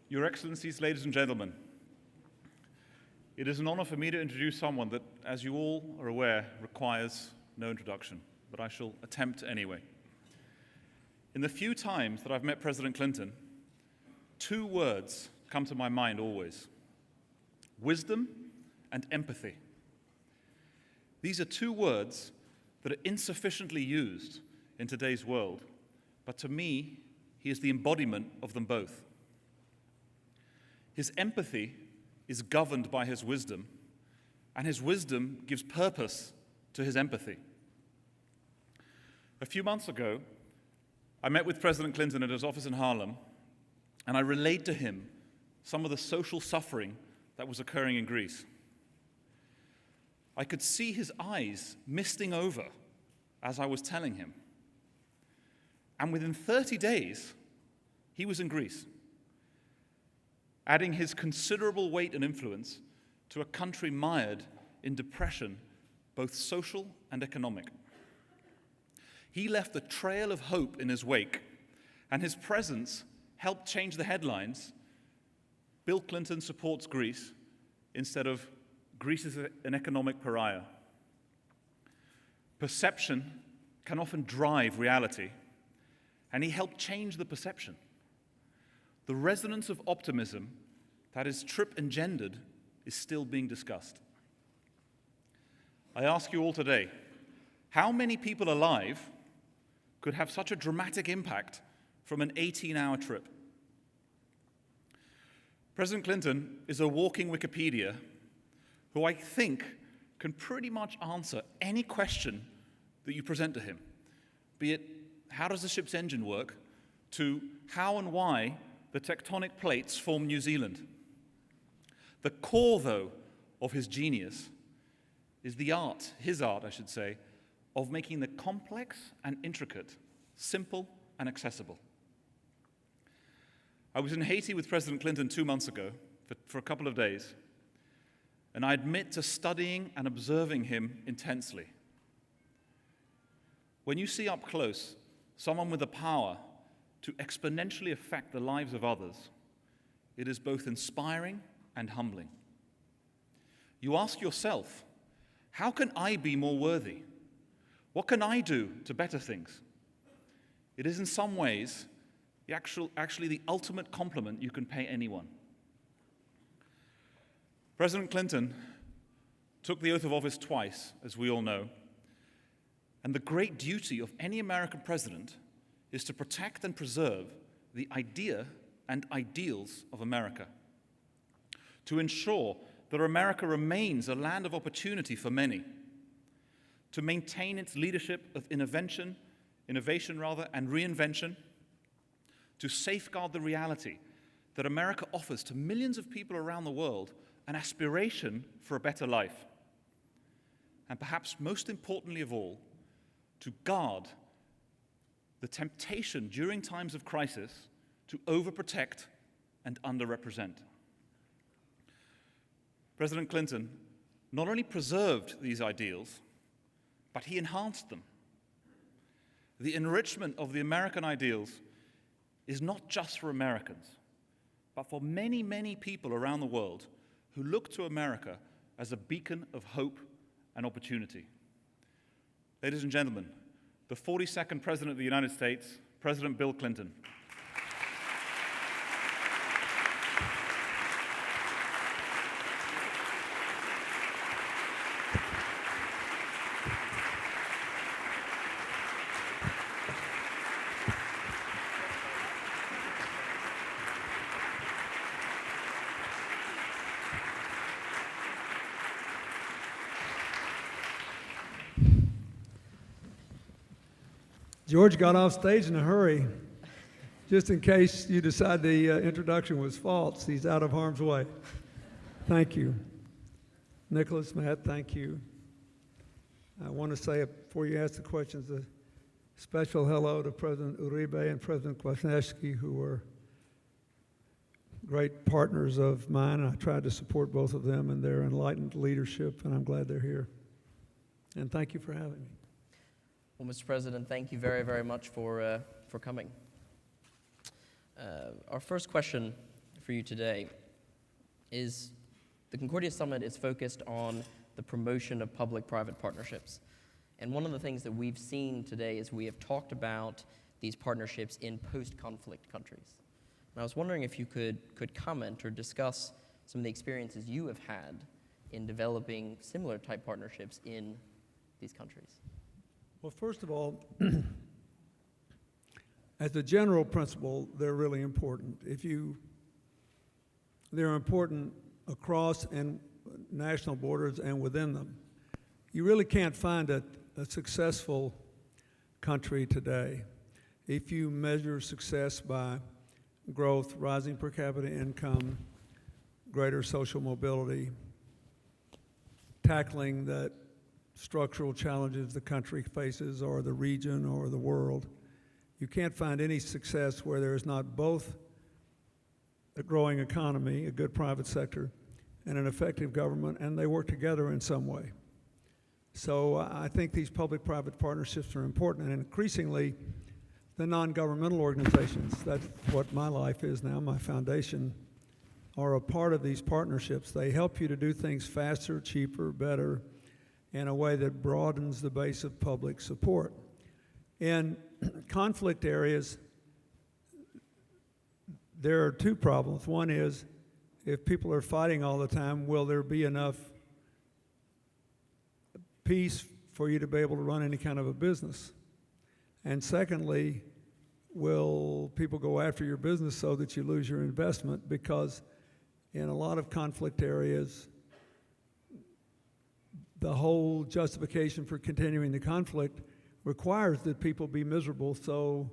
Your Excellencies, ladies and gentlemen, it is an honor for me to introduce someone that, as you all are aware, requires no introduction, but I shall attempt anyway. In the few times that I've met President Clinton, two words come to my mind always: wisdom and empathy. These are two words that are insufficiently used in today's world, but to me, he is the embodiment of them both. His empathy is governed by his wisdom, and his wisdom gives purpose to his empathy. A few months ago, I met with President Clinton at his office in Harlem, and I relayed to him some of the social suffering that was occurring in Greece. I could see his eyes misting over as I was telling him. And within 30 days, he was in Greece, adding his considerable weight and influence to a country mired in depression, both social and economic. He left a trail of hope in his wake, and his presence helped change the headlines. Bill Clinton supports Greece instead of Greece is an economic pariah. Perception can often drive reality, and he helped change the perception. The resonance of optimism that his trip engendered is still being discussed. I ask you all today, how many people alive could have such a dramatic impact from an 18-hour trip? President Clinton is a walking Wikipedia who I think can pretty much answer any question that you present to him, be it how does the ship's engine work, to how and why the tectonic plates form New Zealand. The core, though, of his genius is his art, of making the complex and intricate simple and accessible. I was in Haiti with President Clinton 2 months ago for a couple of days, and I admit to studying and observing him intensely. When you see up close someone with the power to exponentially affect the lives of others, it is both inspiring and humbling. You ask yourself, how can I be more worthy? What can I do to better things? It is in some ways actually the ultimate compliment you can pay anyone. President Clinton took the oath of office twice, as we all know, and the great duty of any American president is to protect and preserve the idea and ideals of America, to ensure that America remains a land of opportunity for many, to maintain its leadership of innovation and reinvention, to safeguard the reality that America offers to millions of people around the world an aspiration for a better life, and perhaps most importantly of all, to guard the temptation during times of crisis to overprotect and underrepresent. President Clinton not only preserved these ideals, but he enhanced them. The enrichment of the American ideals is not just for Americans, but for many, many people around the world who look to America as a beacon of hope and opportunity. Ladies and gentlemen, the 42nd President of the United States, President Bill Clinton. George got off stage in a hurry. Just in case you decide the introduction was false, he's out of harm's way. Thank you. Nicholas, Matt, thank you. I want to say, before you ask the questions, a special hello to President Uribe and President Kwasniewski, who were great partners of mine. I tried to support both of them in their enlightened leadership, and I'm glad they're here. And thank you for having me. Well, Mr. President, thank you very, very much for coming. Our first question for you today is the Concordia Summit is focused on the promotion of public-private partnerships. And one of the things that we've seen today is we have talked about these partnerships in post-conflict countries. And I was wondering if you could comment or discuss some of the experiences you have had in developing similar type partnerships in these countries. Well, first of all, as a general principle, they're really important. They're important across and national borders and within them. You really can't find a successful country today if you measure success by growth, rising per capita income, greater social mobility, tackling the structural challenges the country faces or the region or the world. You can't find any success where there is not both a growing economy, a good private sector, and an effective government, and they work together in some way. So I think these public-private partnerships are important, and increasingly the non-governmental organizations, that's what my life is now, my foundation, are a part of these partnerships. They help you to do things faster, cheaper, better, in a way that broadens the base of public support. In conflict areas, there are two problems. One is, if people are fighting all the time, will there be enough peace for you to be able to run any kind of a business? And secondly, will people go after your business so that you lose your investment? Because in a lot of conflict areas, the whole justification for continuing the conflict requires that people be miserable, so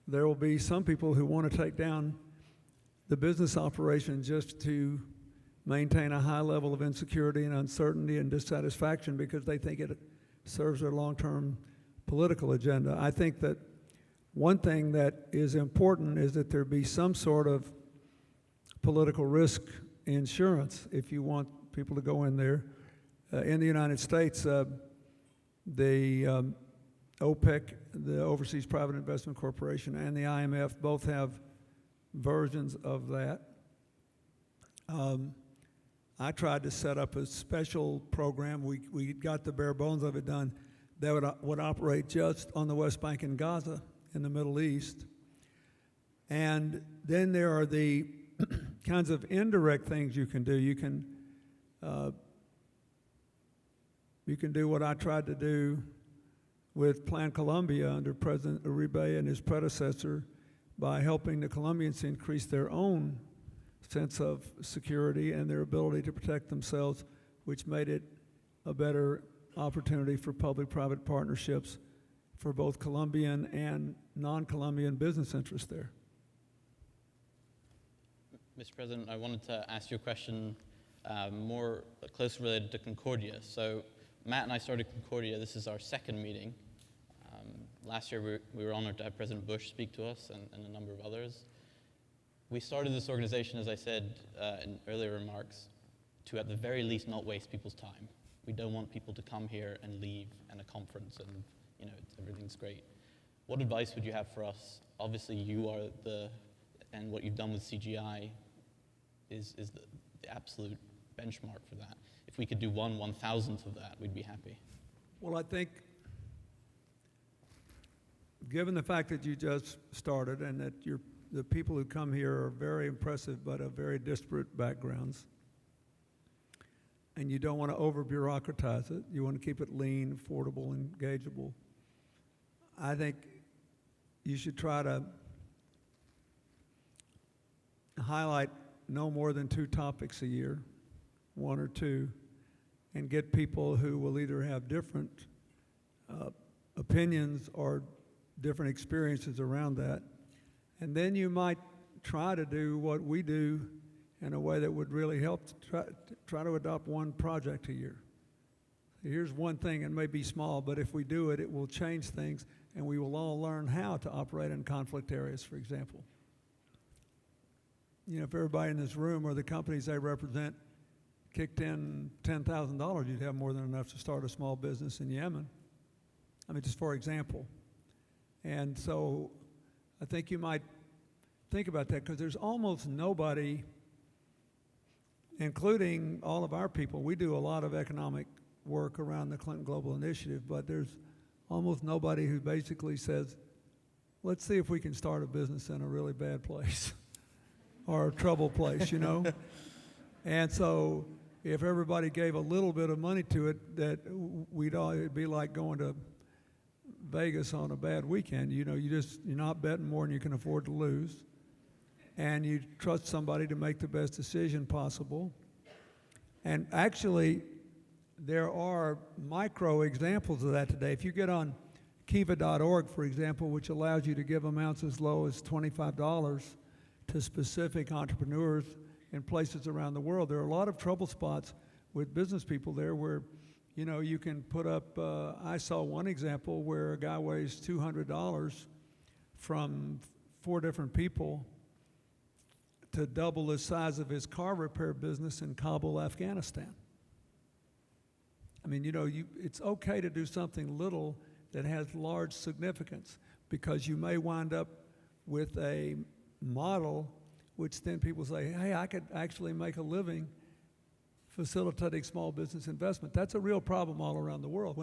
there will be some people who want to take down the business operation just to maintain a high level of insecurity and uncertainty and dissatisfaction because they think it serves their long-term political agenda. I think that one thing that is important is that there be some sort of political risk insurance if you want people to go in there. In the United States, the OPEC, the Overseas Private Investment Corporation, and the IMF both have versions of that. I tried to set up a special program. We got the bare bones of it done that would operate just on the West Bank and Gaza in the Middle East. And then there are the kinds of indirect things you can do. You can do what I tried to do with Plan Colombia under President Uribe and his predecessor by helping the Colombians increase their own sense of security and their ability to protect themselves, which made it a better opportunity for public-private partnerships for both Colombian and non-Colombian business interests there. Mr. President, I wanted to ask you a question more closely related to Concordia. So Matt and I started Concordia. This is our second meeting. Last year we were honored to have President Bush speak to us and a number of others. We started this organization, as I said in earlier remarks, to at the very least not waste people's time. We don't want people to come here and leave at a conference and everything's great. What advice would you have for us? Obviously you are and what you've done with CGI is the absolute benchmark for that. If we could do 1/1000th of that, we'd be happy. Well, I think, given the fact that you just started and that the people who come here are very impressive but of very disparate backgrounds, and you don't want to over-bureaucratize it, you want to keep it lean, affordable, and engageable, I think you should try to highlight no more than 2 topics a year, 1 or 2, and get people who will either have different opinions or different experiences around that. And then you might try to do what we do in a way that would really help try to adopt 1 project a year. Here's one thing, it may be small, but if we do it, it will change things, and we will all learn how to operate in conflict areas, for example. If everybody in this room or the companies they represent kicked in $10,000, you'd have more than enough to start a small business in Yemen. I mean, just for example. And so I think you might think about that, because there's almost nobody, including all of our people. We do a lot of economic work around the Clinton Global Initiative, but there's almost nobody who basically says, let's see if we can start a business in a really bad place or a trouble place, you know? And so if everybody gave a little bit of money to it, that it'd be like going to Vegas on a bad weekend. You know, you're not betting more than you can afford to lose. And you trust somebody to make the best decision possible. And actually, there are micro examples of that today. If you get on kiva.org, for example, which allows you to give amounts as low as $25 to specific entrepreneurs in places around the world, there are a lot of trouble spots with business people there where, you know, you can put up, I saw one example where a guy weighs $200 from 4 different people to double the size of his car repair business in Kabul, Afghanistan. I mean, you know, it's okay to do something little that has large significance, because you may wind up with a model which then people say, hey, I could actually make a living facilitating small business investment. That's a real problem all around the world.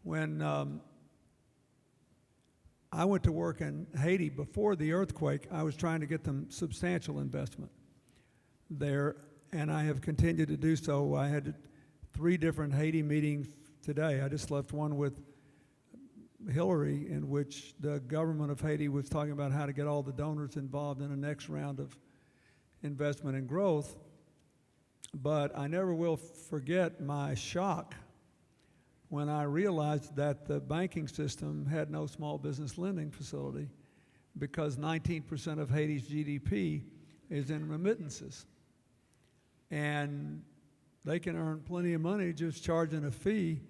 When I went to work in Haiti before the earthquake, I was trying to get them substantial investment there, and I have continued to do so. I had 3 different Haiti meetings today. I just left one with Hillary, in which the government of Haiti was talking about how to get all the donors involved in the next round of investment and growth. But I never will forget my shock when I realized that the banking system had no small business lending facility, because 19% of Haiti's GDP is in remittances. And they can earn plenty of money just charging a fee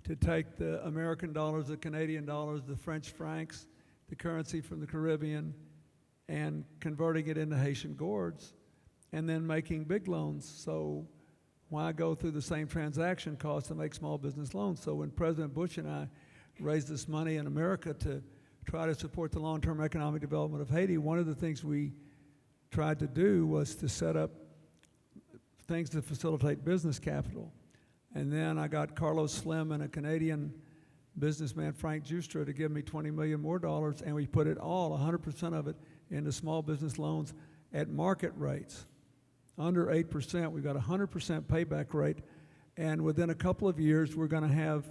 to take the American dollars, the Canadian dollars, the French francs, the currency from the Caribbean, and converting it into Haitian gourds, and then making big loans. So why go through the same transaction costs to make small business loans? So when President Bush and I raised this money in America to try to support the long-term economic development of Haiti, one of the things we tried to do was to set up things to facilitate business capital. And then I got Carlos Slim and a Canadian businessman, Frank Justra, to give me $20 million more, and we put it all, 100% of it, into small business loans at market rates, under 8%. We've got a 100% payback rate, and within a couple of years, we're going to have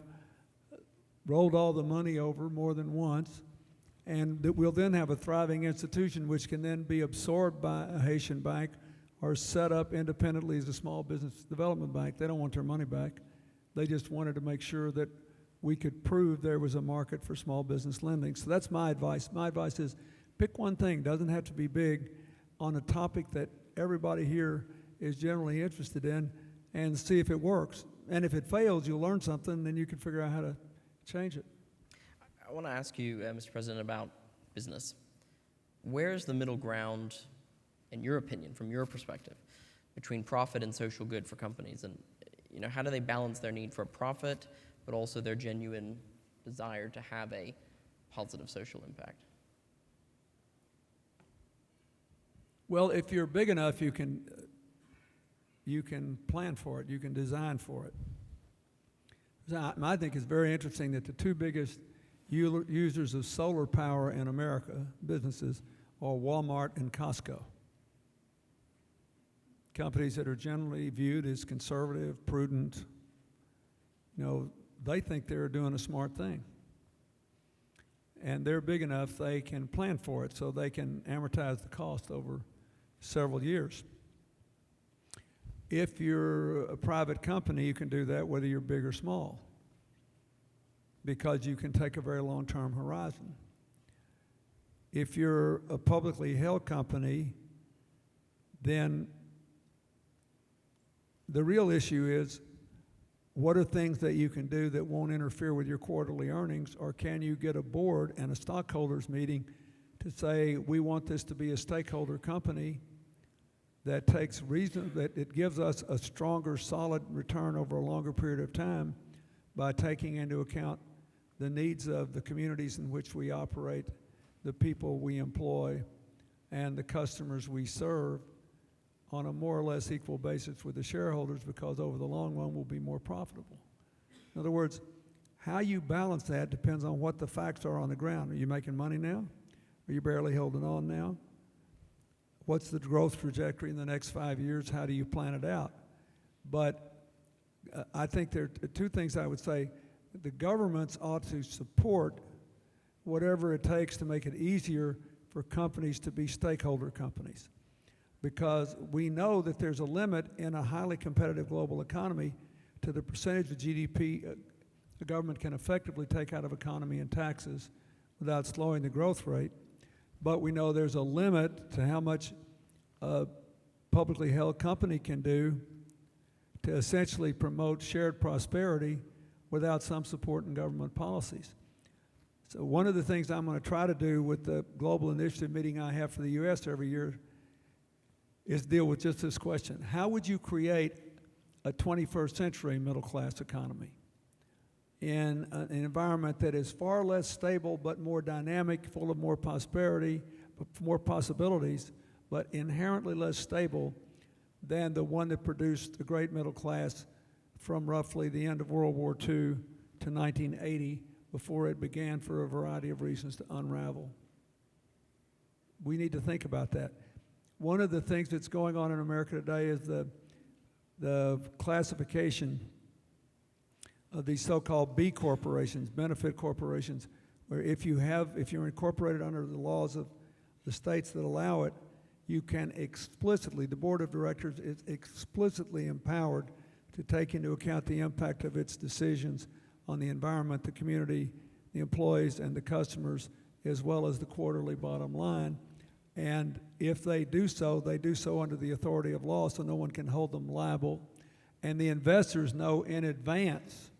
rolled all the money over more than once, and that we'll then have a thriving institution which can then be absorbed by a Haitian bank or set up independently as a small business development bank. They don't want their money back. They just wanted to make sure that we could prove there was a market for small business lending. So that's my advice. My advice is pick one thing, doesn't have to be big, on a topic that everybody here is generally interested in, and see if it works. And if it fails, you'll learn something, then you can figure out how to change it. I want to ask you, Mr. President, about business. Where's the middle ground, in your opinion, from your perspective, between profit and social good for companies? And, you know, how do they balance their need for a profit, but also their genuine desire to have a positive social impact? Well, if you're big enough, you can plan for it, you can design for it. So I think it's very interesting that the 2 biggest users of solar power in America, businesses, are Walmart and Costco. Companies that are generally viewed as conservative, prudent, you know, they think they're doing a smart thing. And they're big enough they can plan for it, so they can amortize the cost over several years. If you're a private company, you can do that whether you're big or small, because you can take a very long-term horizon. If you're a publicly held company, then the real issue is, what are things that you can do that won't interfere with your quarterly earnings, or can you get a board and a stockholders meeting to say, we want this to be a stakeholder company that takes reason, that it gives us a stronger, solid return over a longer period of time by taking into account the needs of the communities in which we operate, the people we employ, and the customers we serve on a more or less equal basis with the shareholders, because over the long run we'll be more profitable. In other words, how you balance that depends on what the facts are on the ground. Are you making money now? Are you barely holding on now? What's the growth trajectory in the next 5 years? How do you plan it out? But I think there are two things I would say. The governments ought to support whatever it takes to make it easier for companies to be stakeholder companies, because we know that there's a limit in a highly competitive global economy to the percentage of GDP the government can effectively take out of economy and taxes without slowing the growth rate. But we know there's a limit to how much a publicly held company can do to essentially promote shared prosperity without some support in government policies. So one of the things I'm going to try to do with the global initiative meeting I have for the U.S. every year is deal with just this question. How would you create a 21st century middle class economy in an environment that is far less stable but more dynamic, full of more prosperity, more possibilities, but inherently less stable than the one that produced the great middle class from roughly the end of World War II to 1980, before it began, for a variety of reasons, to unravel? We need to think about that. One of the things that's going on in America today is the classification of these so-called B corporations, benefit corporations, where if you're incorporated under the laws of the states that allow it, you can explicitly, the board of directors is explicitly empowered to take into account the impact of its decisions on the environment, the community, the employees, and the customers, as well as the quarterly bottom line. And if they do so under the authority of law, so no one can hold them liable. And the investors know in advance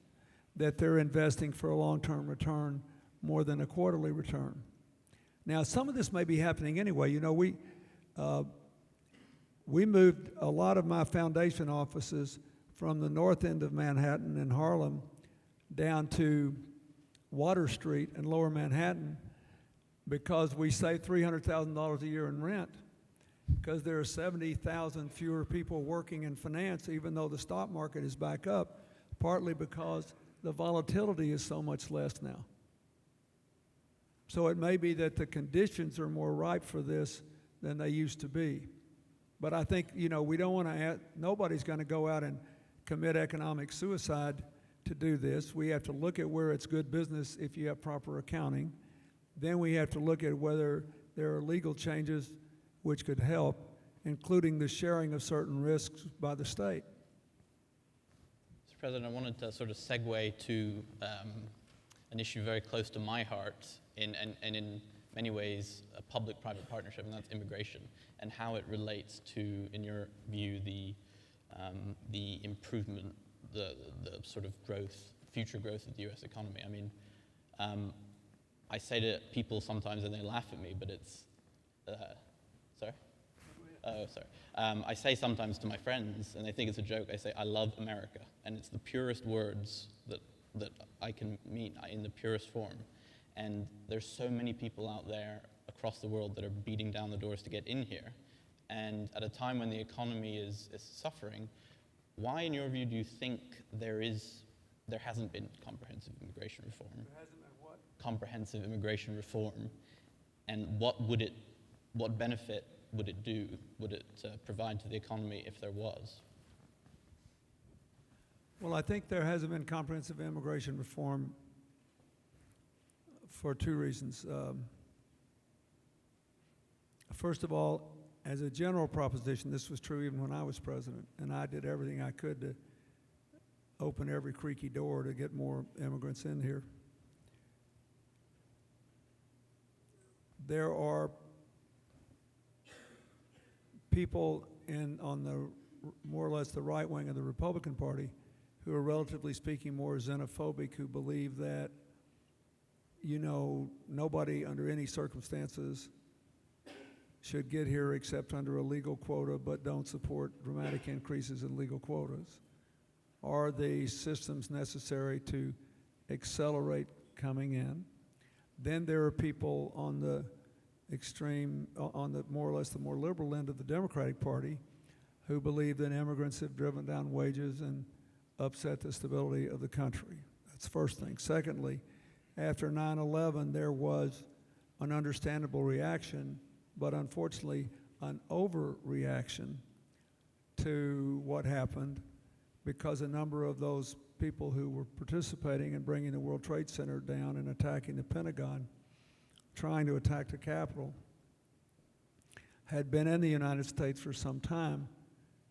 that they're investing for a long-term return more than a quarterly return. Now, some of this may be happening anyway. You know, we moved a lot of my foundation offices from the north end of Manhattan in Harlem down to Water Street in Lower Manhattan because we save $300,000 a year in rent, because there are 70,000 fewer people working in finance, even though the stock market is back up, partly because the volatility is so much less now. So it may be that the conditions are more ripe for this than they used to be. But I think, you know, we don't want to nobody's going to go out and commit economic suicide to do this. We have to look at where it's good business if you have proper accounting. Then we have to look at whether there are legal changes which could help, including the sharing of certain risks by the state. Mr. President, I wanted to sort of segue to an issue very close to my heart and in many ways a public-private partnership, and that's immigration, and how it relates to, in your view, the improvement, the sort of growth, future growth of the U.S. economy. I mean, I say to people sometimes and they laugh at me, but it's, sorry? Oh, sorry. I say sometimes to my friends, and they think it's a joke, I say, I love America. And it's the purest words that I can mean in the purest form. And there's so many people out there across the world that are beating down the doors to get in here. And at a time when the economy is suffering, why, in your view, do you think there hasn't been comprehensive immigration reform? There hasn't been what? Comprehensive immigration reform, and what benefit would it do? Would it provide to the economy if there was? Well, I think there hasn't been comprehensive immigration reform for two reasons. First of all, as a general proposition, this was true even when I was president, and I did everything I could to open every creaky door to get more immigrants in here. There are people on the more or less the right wing of the Republican Party who are, relatively speaking, more xenophobic, who believe that, you know, nobody under any circumstances should get here except under a legal quota, but don't support dramatic increases in legal quotas. Are the systems necessary to accelerate coming in? Then there are people on the extreme, on the more or less the more liberal end of the Democratic Party, who believe that immigrants have driven down wages and upset the stability of the country. That's the first thing. Secondly, after 9/11, there was an understandable reaction, but unfortunately an overreaction to what happened, because a number of those people who were participating in bringing the World Trade Center down and attacking the Pentagon, trying to attack the Capitol, had been in the United States for some time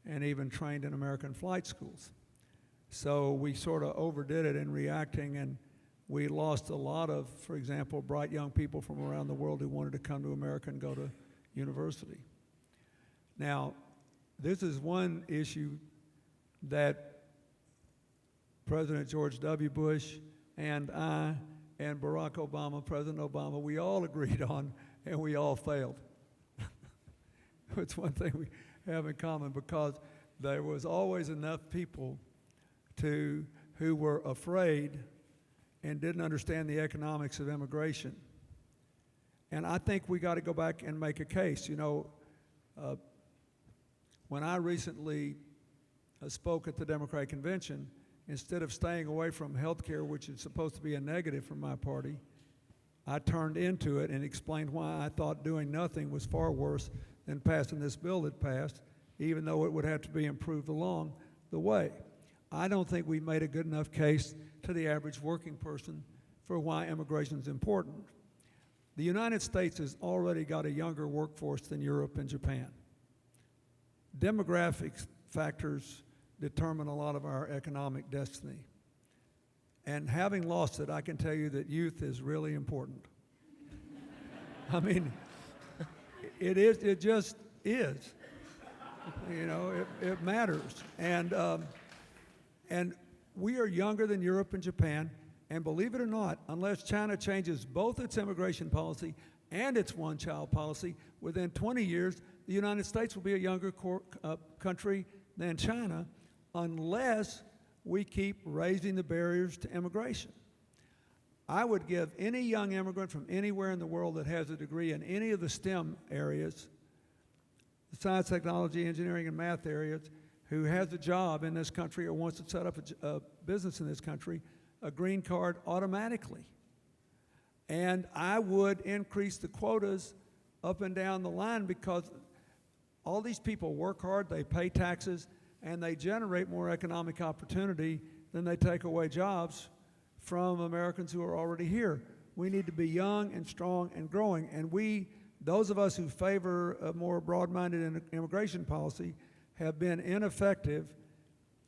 and even trained in American flight schools. So we sort of overdid it in reacting, and we lost a lot of, for example, bright young people from around the world who wanted to come to America and go to university. Now, this is one issue that President George W. Bush and I and Barack Obama, President Obama, we all agreed on, and we all failed. It's one thing we have in common, because there was always enough people who were afraid and didn't understand the economics of immigration. And I think we got to go back and make a case. You know, when I recently spoke at the Democratic Convention, instead of staying away from health care, which is supposed to be a negative for my party, I turned into it and explained why I thought doing nothing was far worse than passing this bill that passed, even though it would have to be improved along the way. I don't think we made a good enough case to the average working person for why immigration is important. The United States has already got a younger workforce than Europe and Japan. Demographic factors determine a lot of our economic destiny. And having lost it, I can tell you that youth is really important. I mean, it just is. You know, it matters. And we are younger than Europe and Japan, and believe it or not, unless China changes both its immigration policy and its one-child policy, within 20 years, the United States will be a younger country than China, unless we keep raising the barriers to immigration. I would give any young immigrant from anywhere in the world that has a degree in any of the STEM areas, the science, technology, engineering, and math areas, who has a job in this country or wants to set up a business in this country, a green card automatically. And I would increase the quotas up and down the line, because all these people work hard, they pay taxes, and they generate more economic opportunity than they take away jobs from Americans who are already here. We need to be young and strong and growing, and those of us who favor a more broad-minded immigration policy, have been ineffective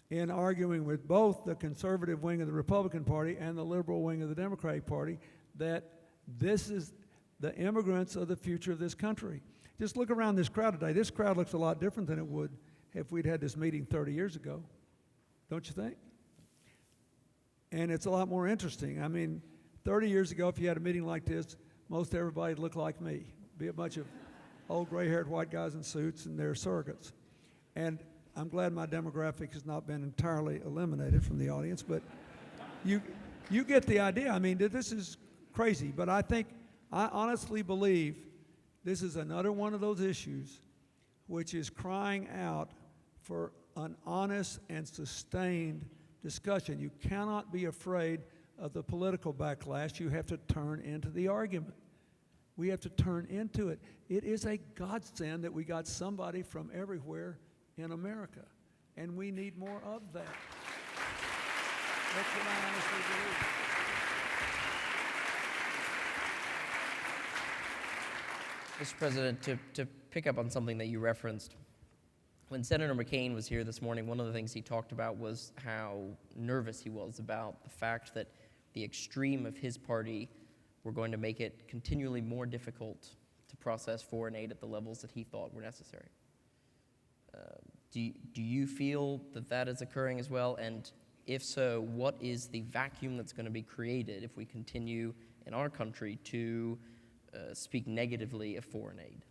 in arguing with both the conservative wing of the Republican Party and the liberal wing of the Democratic Party that this is the immigrants are the future of this country. Just look around this crowd today. This crowd looks a lot different than it would if we'd had this meeting 30 years ago, don't you think? And it's a lot more interesting. I mean, 30 years ago, if you had a meeting like this, most everybody looked like me. Be a bunch of old gray-haired white guys in suits and their surrogates. And I'm glad my demographic has not been entirely eliminated from the audience, but you get the idea. I mean, this is crazy, but I honestly believe this is another one of those issues which is crying out for an honest and sustained discussion. You cannot be afraid of the political backlash. You have to turn into the argument. We have to turn into it. It is a godsend that we got somebody from everywhere in America, and we need more of that. That's what I honestly believe. Mr. President, to pick up on something that you referenced, when Senator McCain was here this morning, one of the things he talked about was how nervous he was about the fact that the extreme of his party were going to make it continually more difficult to process foreign aid at the levels that he thought were necessary. Do you feel that that is occurring as well? And if so, what is the vacuum that's going to be created if we continue in our country to speak negatively of foreign aid?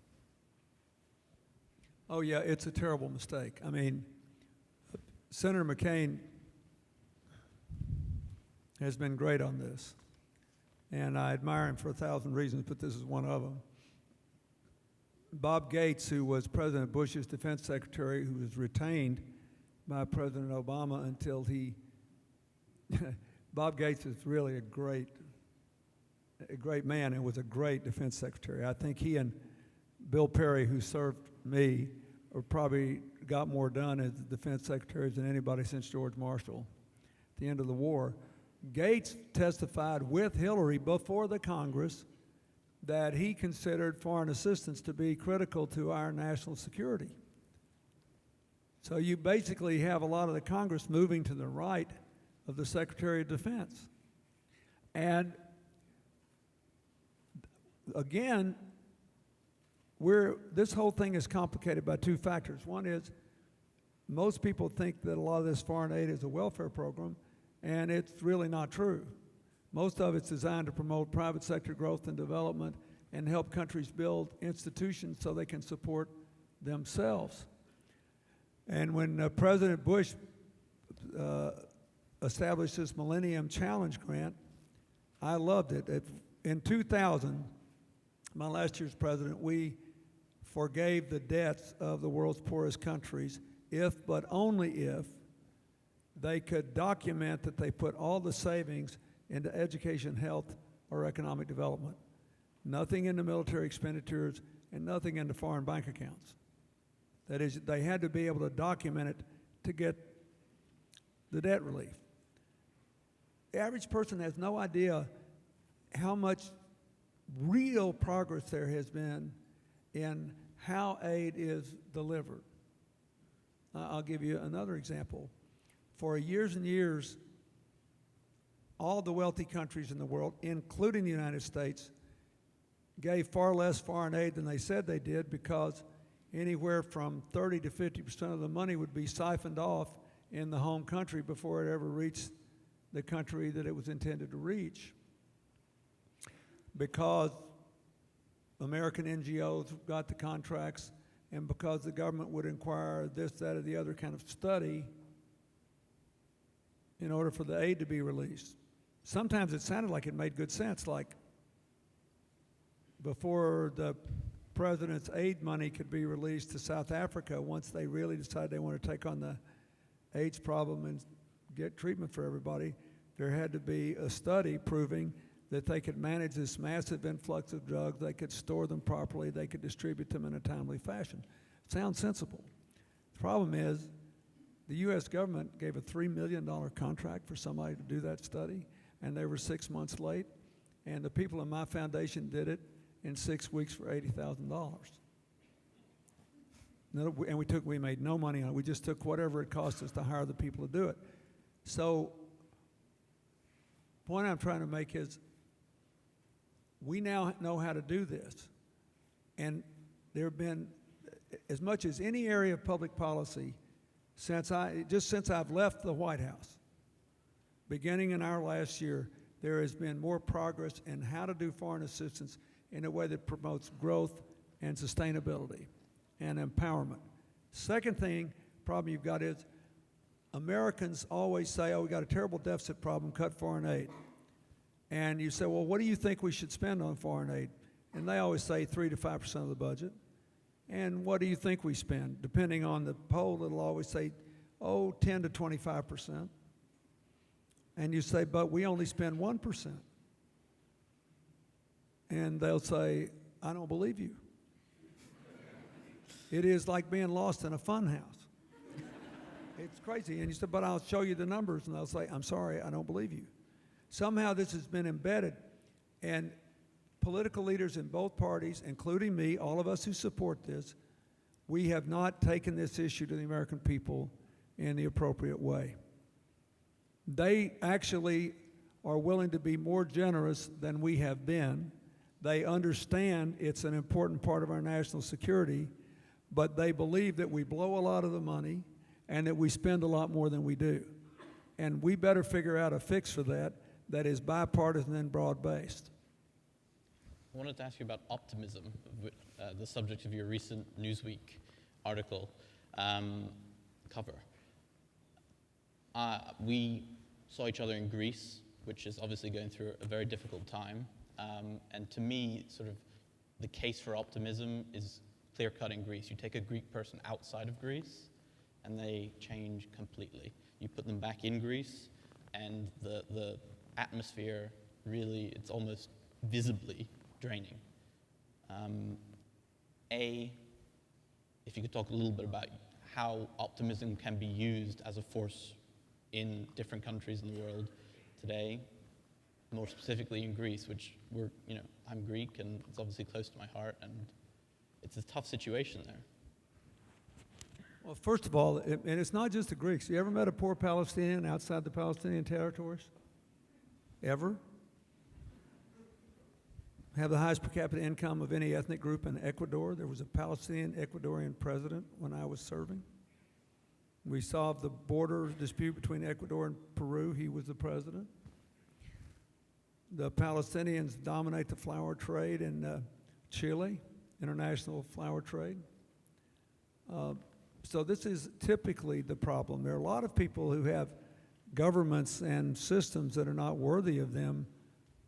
Oh, yeah, it's a terrible mistake. I mean, Senator McCain has been great on this, and I admire him for 1,000 reasons, but this is one of them. Bob Gates, who was President Bush's defense secretary, who was retained by President Obama until he, Bob Gates is really a great man and was a great defense secretary. I think he and Bill Perry, who served me, or probably got more done as defense secretaries than anybody since George Marshall at the end of the war. Gates testified with Hillary before the Congress that he considered foreign assistance to be critical to our national security. So you basically have a lot of the Congress moving to the right of the Secretary of Defense. And again, this whole thing is complicated by two factors. One is most people think that a lot of this foreign aid is a welfare program, and it's really not true. Most of it's designed to promote private sector growth and development and help countries build institutions so they can support themselves. And when President Bush established this Millennium Challenge Grant, I loved it. In 2000, my last year as president, we forgave the debts of the world's poorest countries if, but only if, they could document that they put all the savings into education, health, or economic development. Nothing into military expenditures and nothing into foreign bank accounts. That is, they had to be able to document it to get the debt relief. The average person has no idea how much real progress there has been in how aid is delivered. I'll give you another example. For years and years, all the wealthy countries in the world, including the United States, gave far less foreign aid than they said they did because anywhere from 30 to 50% of the money would be siphoned off in the home country before it ever reached the country that it was intended to reach. Because American NGOs got the contracts and because the government would inquire this, that, or the other kind of study in order for the aid to be released. Sometimes it sounded like it made good sense, like before the president's aid money could be released to South Africa, once they really decided they want to take on the AIDS problem and get treatment for everybody, there had to be a study proving that they could manage this massive influx of drugs, they could store them properly, they could distribute them in a timely fashion. Sounds sensible. The problem is the U.S. government gave a $3 million contract for somebody to do that study, and they were 6 months late, and the people in my foundation did it in 6 weeks for $80,000. And we made no money on it. We just took whatever it cost us to hire the people to do it. So, the point I'm trying to make is we now know how to do this. And there have been, as much as any area of public policy, since I've left the White House, beginning in our last year, there has been more progress in how to do foreign assistance in a way that promotes growth and sustainability and empowerment. Second problem you've got is Americans always say, oh, we got a terrible deficit problem, cut foreign aid. And you say, well, what do you think we should spend on foreign aid? And they always say 3 to 5% of the budget. And what do you think we spend? Depending on the poll, it'll always say, 10 to 25%. And you say, but we only spend 1%. And they'll say, I don't believe you. It is like being lost in a fun house. It's crazy. And you say, but I'll show you the numbers. And they'll say, I'm sorry, I don't believe you. Somehow this has been embedded. And political leaders in both parties, including me, all of us who support this, we have not taken this issue to the American people in the appropriate way. They actually are willing to be more generous than we have been. They understand it's an important part of our national security, but they believe that we blow a lot of the money and that we spend a lot more than we do. And we better figure out a fix for that is bipartisan and broad-based. I wanted to ask you about Optimism, the subject of your recent Newsweek article cover. We saw each other in Greece, which is obviously going through a very difficult time. And to me, sort of the case for optimism is clear-cut in Greece. You take a Greek person outside of Greece, and they change completely. You put them back in Greece, and the atmosphere really, it's almost visibly draining. If you could talk a little bit about how optimism can be used as a force in different countries in the world today, more specifically in Greece, which I'm Greek, and it's obviously close to my heart, and it's a tough situation there. Well, first of all, and it's not just the Greeks. You ever met a poor Palestinian outside the Palestinian territories? Ever? Have the highest per capita income of any ethnic group in Ecuador. There was a Palestinian Ecuadorian president when I was serving. We solved the border dispute between Ecuador and Peru. He was the president. The Palestinians dominate the flower trade in Chile, international flower trade. So this is typically the problem. There are a lot of people who have governments and systems that are not worthy of them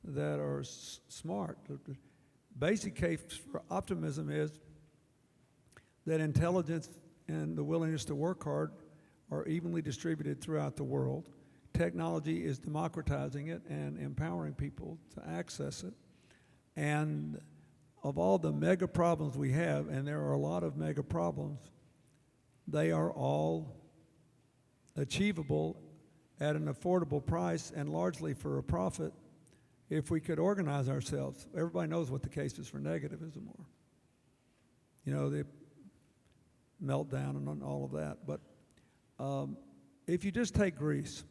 that are smart. The basic case for optimism is that intelligence and the willingness to work hard are evenly distributed throughout the world. Technology is democratizing it and empowering people to access it. And of all the mega problems we have, and there are a lot of mega problems, they are all achievable at an affordable price and largely for a profit if we could organize ourselves. Everybody knows what the case is for negativism or, the meltdown and all of that. But if you just take Greece,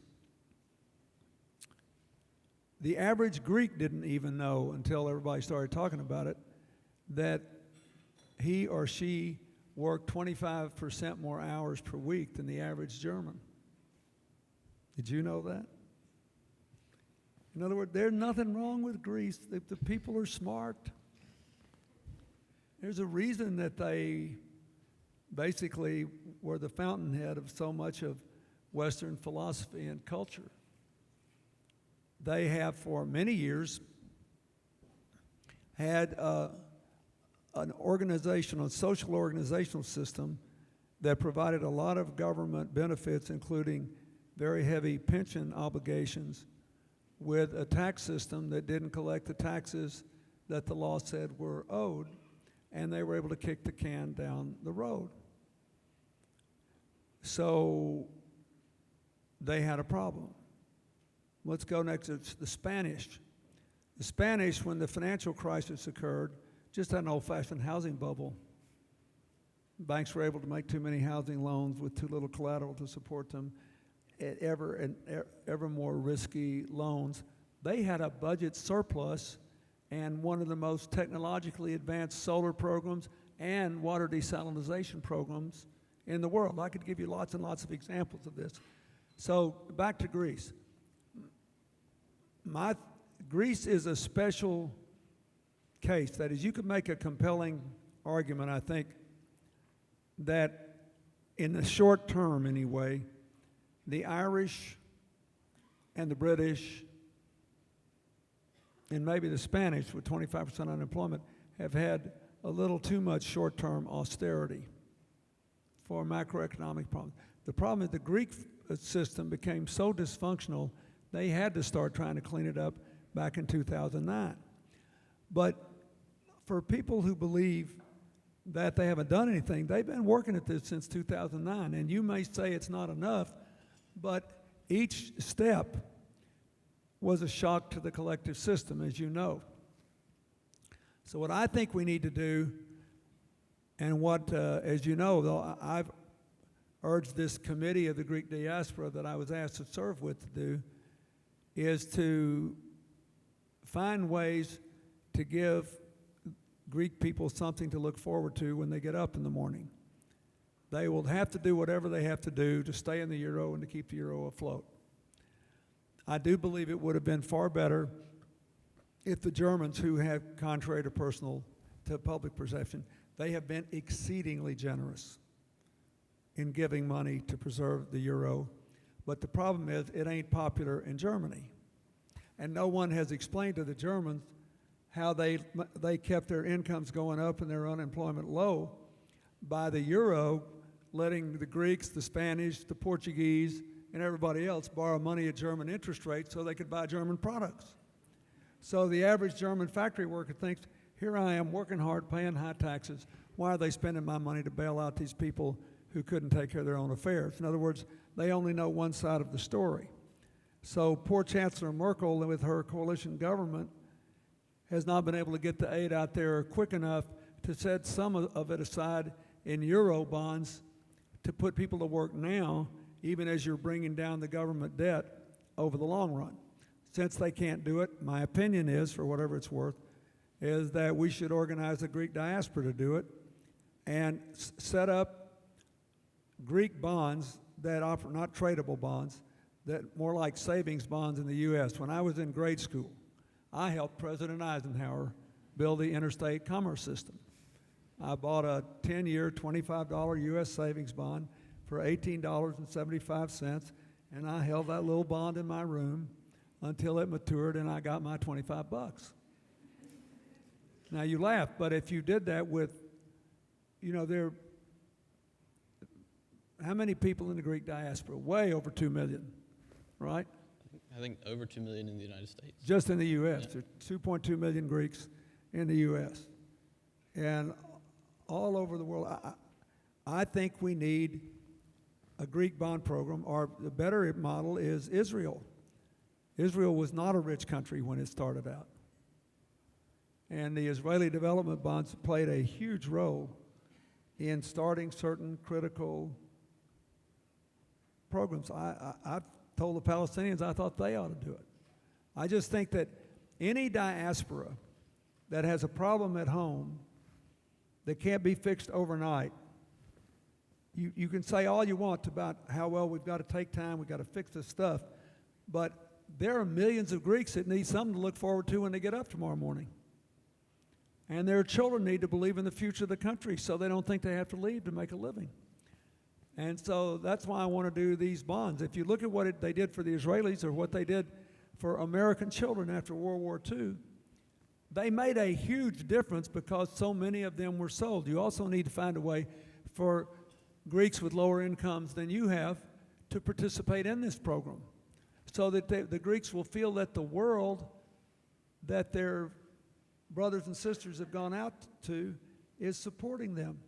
the average Greek didn't even know until everybody started talking about it that he or she worked 25% more hours per week than the average German. Did you know that? In other words, there's nothing wrong with Greece. The people are smart. There's a reason that they basically were the fountainhead of so much of Western philosophy and culture. They have for many years had an social organizational system that provided a lot of government benefits, including very heavy pension obligations, with a tax system that didn't collect the taxes that the law said were owed, and they were able to kick the can down the road. So they had a problem. Let's go next to the Spanish. The Spanish, when the financial crisis occurred, just had an old-fashioned housing bubble. Banks were able to make too many housing loans with too little collateral to support them. Ever more risky loans. They had a budget surplus and one of the most technologically advanced solar programs and water desalination programs in the world. I could give you lots and lots of examples of this. So back to Greece. Greece is a special case. That is, you could make a compelling argument, I think, that in the short term anyway, the Irish and the British and maybe the Spanish with 25% unemployment have had a little too much short-term austerity for macroeconomic problems. The problem is the Greek system became so dysfunctional, they had to start trying to clean it up back in 2009. But for people who believe that they haven't done anything, they've been working at this since 2009, and you may say it's not enough, but each step was a shock to the collective system, as you know. So what I think we need to do, and what, as you know, though, I've urged this committee of the Greek diaspora that I was asked to serve with to do, is to find ways to give Greek people something to look forward to when they get up in the morning. They will have to do whatever they have to do to stay in the euro and to keep the euro afloat. I do believe it would have been far better if the Germans, who have, contrary to public perception, they have been exceedingly generous in giving money to preserve the euro. But the problem is it ain't popular in Germany. And no one has explained to the Germans how they kept their incomes going up and their unemployment low by the euro, letting the Greeks, the Spanish, the Portuguese, and everybody else borrow money at German interest rates so they could buy German products. So the average German factory worker thinks, here I am working hard, paying high taxes. Why are they spending my money to bail out these people who couldn't take care of their own affairs? In other words, they only know one side of the story. So poor Chancellor Merkel, with her coalition government, has not been able to get the aid out there quick enough to set some of it aside in euro bonds to put people to work now, even as you're bringing down the government debt over the long run. Since they can't do it, my opinion is, for whatever it's worth, is that we should organize the Greek diaspora to do it and set up Greek bonds that offer, not tradable bonds, that more like savings bonds in the U.S. When I was in grade school, I helped President Eisenhower build the interstate commerce system. I bought a 10-year, $25 U.S. savings bond for $18.75, and I held that little bond in my room until it matured and I got my 25 bucks. Now you laugh, but if you did that with, how many people in the Greek diaspora? Way over 2 million, right? I think over 2 million in the United States. Just in the U.S. Yeah. There are 2.2 million Greeks in the U.S. And all over the world. I think we need a Greek bond program, or the better model is Israel. Israel was not a rich country when it started out. And the Israeli development bonds played a huge role in starting certain critical programs. I told the Palestinians I thought they ought to do it. I just think that any diaspora that has a problem at home that can't be fixed overnight, you can say all you want about how well we've got to take time, we've got to fix this stuff, but there are millions of Greeks that need something to look forward to when they get up tomorrow morning. And their children need to believe in the future of the country so they don't think they have to leave to make a living. And so that's why I want to do these bonds. If you look at what they did for the Israelis or what they did for American children after World War II, they made a huge difference because so many of them were sold. You also need to find a way for Greeks with lower incomes than you have to participate in this program so that the Greeks will feel that the world that their brothers and sisters have gone out to is supporting them.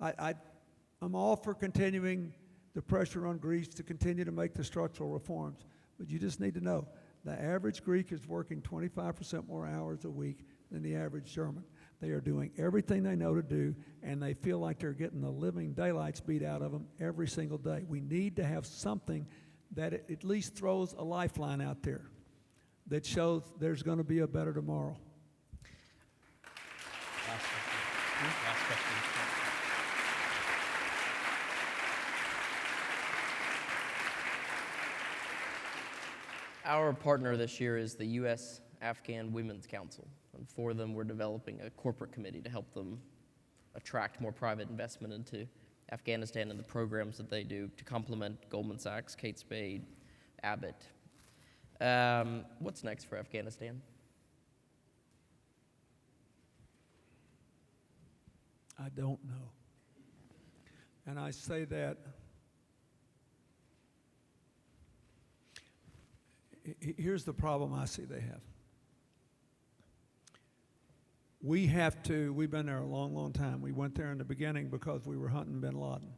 I'm all for continuing the pressure on Greece to continue to make the structural reforms, but you just need to know the average Greek is working 25% more hours a week than the average German. They are doing everything they know to do, and they feel like they're getting the living daylights beat out of them every single day. We need to have something that at least throws a lifeline out there that shows there's going to be a better tomorrow. Last question. Our partner this year is the U.S. Afghan Women's Council, and for them we're developing a corporate committee to help them attract more private investment into Afghanistan and the programs that they do to complement Goldman Sachs, Kate Spade, Abbott. What's next for Afghanistan? I don't know. And I say that here's the problem I see they have. We've been there a long, long time. We went there in the beginning because we were hunting bin Laden.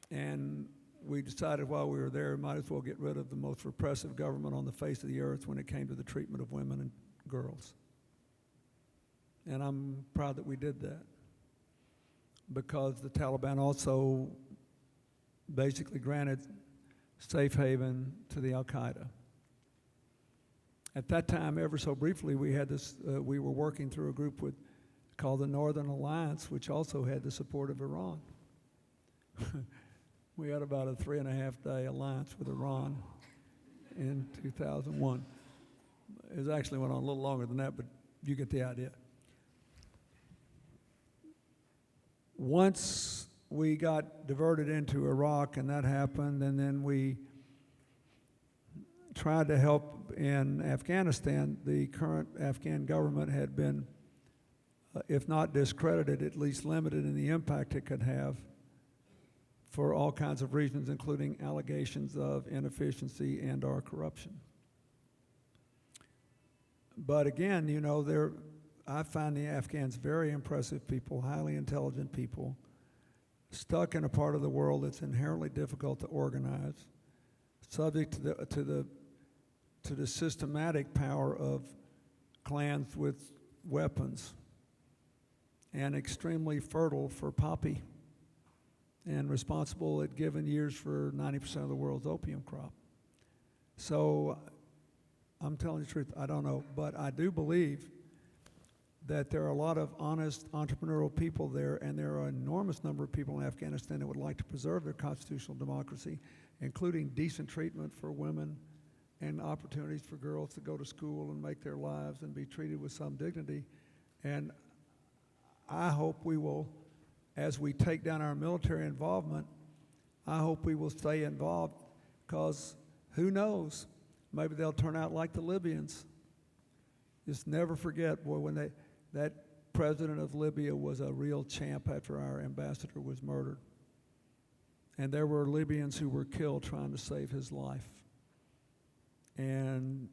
And we decided while we were there, we might as well get rid of the most repressive government on the face of the earth when it came to the treatment of women and girls. And I'm proud that we did that because the Taliban also basically granted safe haven to the Al-Qaeda. At that time, ever so briefly, we had this. We were working through a group called the Northern Alliance, which also had the support of Iran. We had about a 3.5-day alliance with Iran in 2001. It actually went on a little longer than that, but you get the idea. Once we got diverted into Iraq, and that happened, and then we tried to help in Afghanistan. The current Afghan government had been if not discredited, at least limited in the impact it could have for all kinds of reasons, including allegations of inefficiency and/or corruption. But again, you know, I find the Afghans very impressive people, highly intelligent people, stuck in a part of the world that's inherently difficult to organize, subject to the systematic power of clans with weapons, and extremely fertile for poppy, and responsible at given years for 90% of the world's opium crop. So I'm telling you the truth, I don't know, but I do believe that there are a lot of honest entrepreneurial people there, and there are an enormous number of people in Afghanistan that would like to preserve their constitutional democracy, including decent treatment for women and opportunities for girls to go to school and make their lives and be treated with some dignity. And I hope we will, as we take down our military involvement, I hope we will stay involved, because who knows, maybe they'll turn out like the Libyans. Just never forget, boy, when that president of Libya was a real champ after our ambassador was murdered. And there were Libyans who were killed trying to save his life. And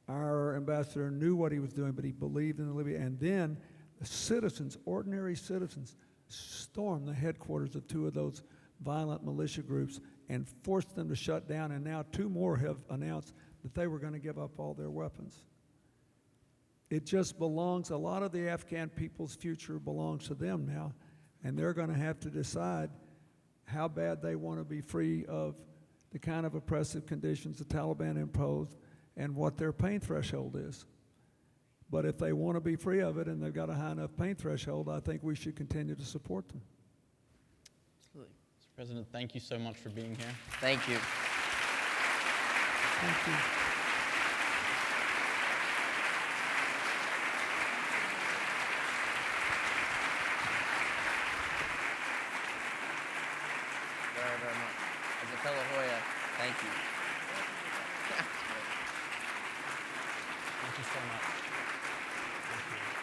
our ambassador knew what he was doing, but he believed in Libya. And then the citizens, ordinary citizens, stormed the headquarters of two of those violent militia groups and forced them to shut down. And now two more have announced that they were going to give up all their weapons. It just belongs, a lot of the Afghan people's future belongs to them now, and they're going to have to decide how bad they want to be free of the kind of oppressive conditions the Taliban imposed and what their pain threshold is. But if they want to be free of it and they've got a high enough pain threshold, I think we should continue to support them. Absolutely. Mr. President, thank you so much for being here. Thank you. Thank you. Very, very much. As a fellow Hoya, thank you. Thank you so much. Thank you.